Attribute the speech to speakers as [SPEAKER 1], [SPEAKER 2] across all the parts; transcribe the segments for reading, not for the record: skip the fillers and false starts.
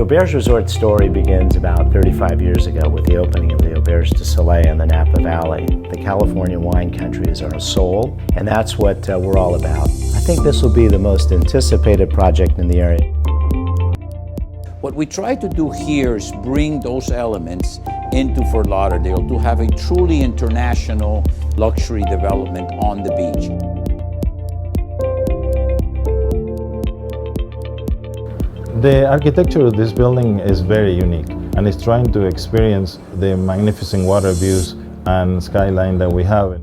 [SPEAKER 1] The Auberge Resort story begins about 35 years ago with the opening of the Auberge du Soleil in the Napa Valley. The California wine country is our soul, and that's what we're all about. I think this will be the most anticipated project in the area.
[SPEAKER 2] What we try to do here is bring those elements into Fort Lauderdale to have a truly international luxury development on the beach.
[SPEAKER 3] The architecture of this building is very unique, and it's trying to experience the magnificent water views and skyline that we have.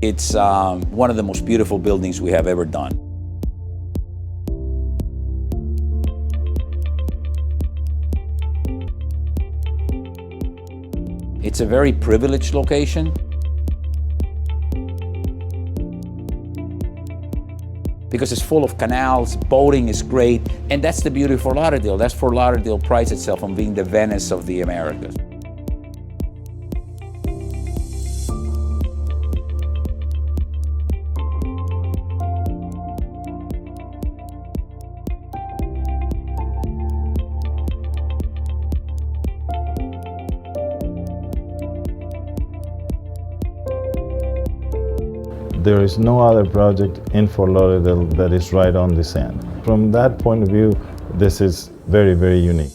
[SPEAKER 2] It's one of the most beautiful buildings we have ever done. It's a very privileged location. Because it's full of canals, boating is great, and that's the beauty of Fort Lauderdale. That's Fort Lauderdale prides itself on being the Venice of the Americas.
[SPEAKER 3] There is no other project in Fort Lauderdale that is right on the sand. From that point of view, this is very, very unique.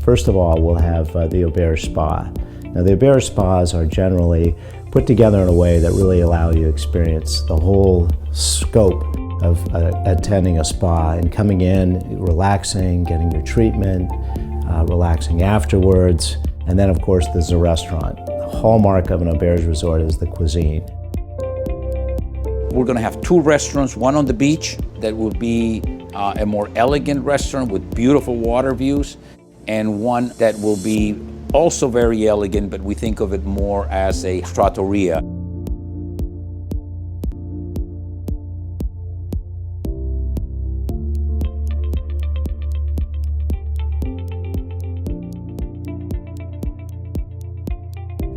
[SPEAKER 1] First of all, we'll have the Auberge Spa. Now, the Auberge Spas are generally put together in a way that really allow you to experience the whole scope of attending a spa and coming in, relaxing, getting your treatment, relaxing afterwards, and then of course there's a restaurant. The hallmark of an Auberge resort is the cuisine.
[SPEAKER 2] We're going to have two restaurants, one on the beach that will be a more elegant restaurant with beautiful water views, and one that will be also very elegant, but we think of it more as a trattoria.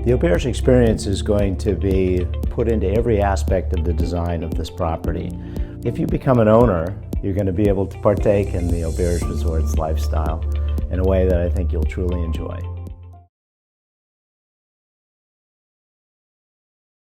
[SPEAKER 1] The Auberge experience is going to be put into every aspect of the design of this property. If you become an owner, you're going to be able to partake in the Auberge Resort's lifestyle in a way that I think you'll truly enjoy.